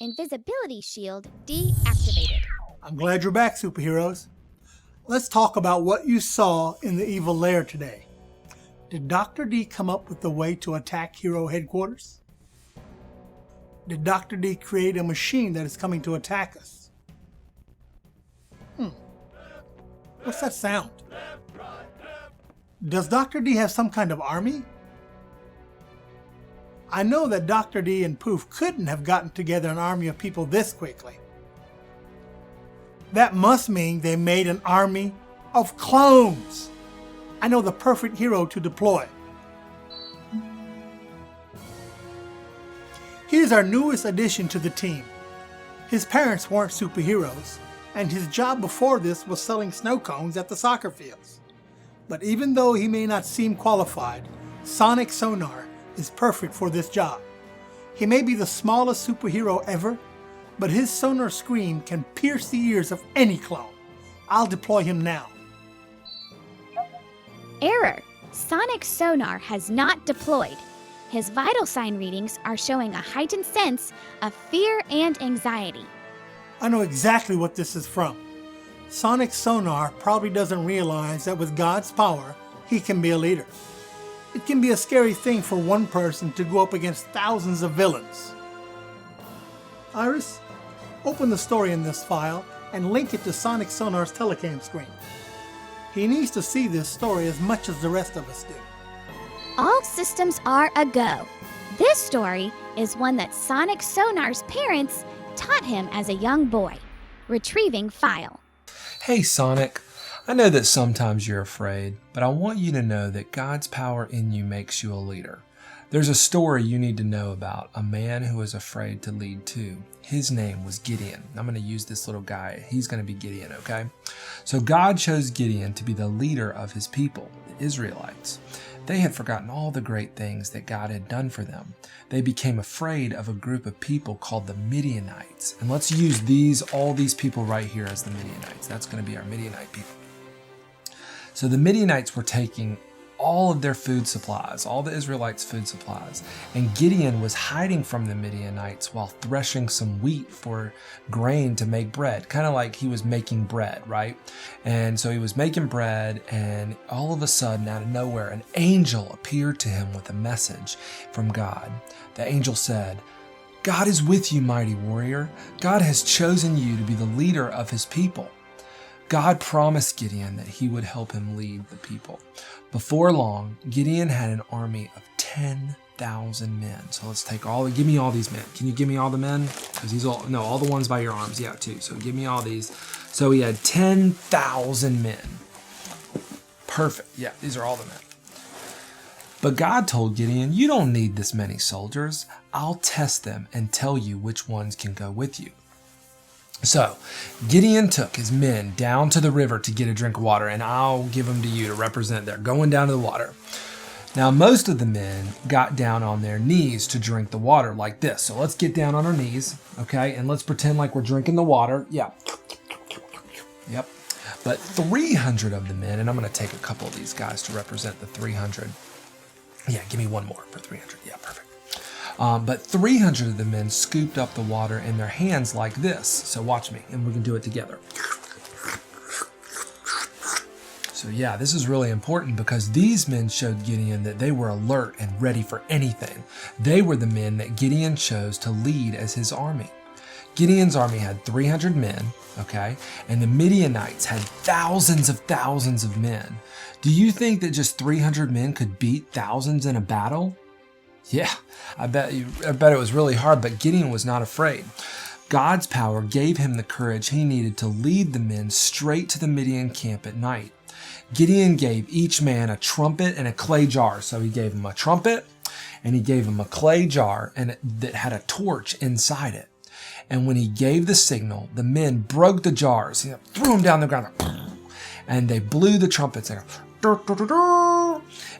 Invisibility shield deactivated. I'm glad you're back, superheroes. Let's talk about what you saw in the evil lair today. Did Dr. D come up with a way to attack Hero headquarters? Did Dr. D create a machine that is coming to attack us? What's that sound? Does Dr. D have some kind of army? I know that Dr. D and Poof couldn't have gotten together an army of people this quickly. That must mean they made an army of clones. I know the perfect hero to deploy. Here's our newest addition to the team. His parents weren't superheroes, and his job before this was selling snow cones at the soccer fields. But even though he may not seem qualified, Sonic Sonar is perfect for this job. He may be the smallest superhero ever, but his sonar scream can pierce the ears of any clone. I'll deploy him now. Error. Sonic Sonar has not deployed. His vital sign readings are showing a heightened sense of fear and anxiety. I know exactly what this is from. Sonic Sonar probably doesn't realize that with God's power, he can be a leader. It can be a scary thing for one person to go up against thousands of villains. Iris, open the story in this file and link it to Sonic Sonar's telecam screen. He needs to see this story as much as the rest of us do. All systems are a go. This story is one that Sonic Sonar's parents taught him as a young boy. Retrieving file. Hey Sonic, I know that sometimes you're afraid, but I want you to know that God's power in you makes you a leader. There's a story you need to know about a man who was afraid to lead too. His name was Gideon. I'm going to use this little guy. He's going to be Gideon, okay? So God chose Gideon to be the leader of his people, the Israelites. They had forgotten all the great things that God had done for them. They became afraid of a group of people called the Midianites. And let's use all these people right here as the Midianites. That's going to be our Midianite people. So the Midianites were taking all of their food supplies, all the Israelites' food supplies, and Gideon was hiding from the Midianites while threshing some wheat for grain to make bread, kind of like he was making bread, right? And so he was making bread, and all of a sudden, out of nowhere, an angel appeared to him with a message from God. The angel said, "God is with you, mighty warrior. God has chosen you to be the leader of his people." God promised Gideon that he would help him lead the people. Before long, Gideon had an army of 10,000 men. So let's take give me all these men. Can you give me all the men? Because all the ones by your arms, yeah, too. So give me all these. So he had 10,000 men. Perfect. Yeah, these are all the men. But God told Gideon, "You don't need this many soldiers. I'll test them and tell you which ones can go with you." So Gideon took his men down to the river to get a drink of water, and I'll give them to you to represent. They're going down to the water. Now, most of the men got down on their knees to drink the water like this. So let's get down on our knees, okay? And let's pretend like we're drinking the water. Yeah. Yep. But 300 of the men, and I'm going to take a couple of these guys to represent the 300. Yeah, give me one more for 300. Yeah, perfect. But 300 of the men scooped up the water in their hands like this. So watch me, and we can do it together. So yeah, this is really important because these men showed Gideon that they were alert and ready for anything. They were the men that Gideon chose to lead as his army. Gideon's army had 300 men, okay? And the Midianites had thousands of men. Do you think that just 300 men could beat thousands in a battle? Yeah, I bet it was really hard, but Gideon was not afraid. God's power gave him the courage he needed to lead the men straight to the Midian camp at night. Gideon gave each man a trumpet and a clay jar. So he gave him a trumpet and he gave him a clay jar that had a torch inside it. And when he gave the signal, the men broke the jars, threw them down the ground, and they blew the trumpets.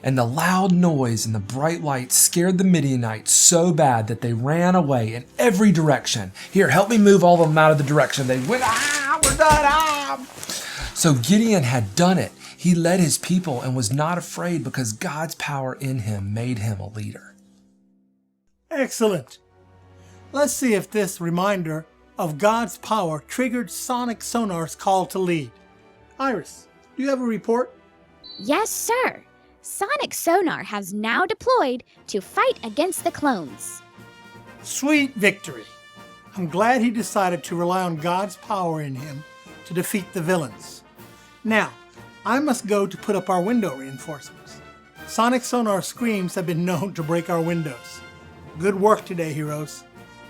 And the loud noise and the bright lights scared the Midianites so bad that they ran away in every direction. Here, help me move all of them out of the direction. They went, we're done, So Gideon had done it. He led his people and was not afraid because God's power in him made him a leader. Excellent. Let's see if this reminder of God's power triggered Sonic Sonar's call to lead. Iris, do you have a report? Yes, sir. Sonic Sonar has now deployed to fight against the clones. Sweet victory. I'm glad he decided to rely on God's power in him to defeat the villains. Now, I must go to put up our window reinforcements. Sonic Sonar screams have been known to break our windows. Good work today, heroes.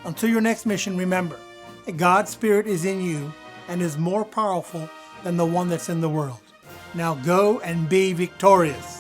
Until your next mission, remember that God's Spirit is in you and is more powerful than the one that's in the world. Now go and be victorious.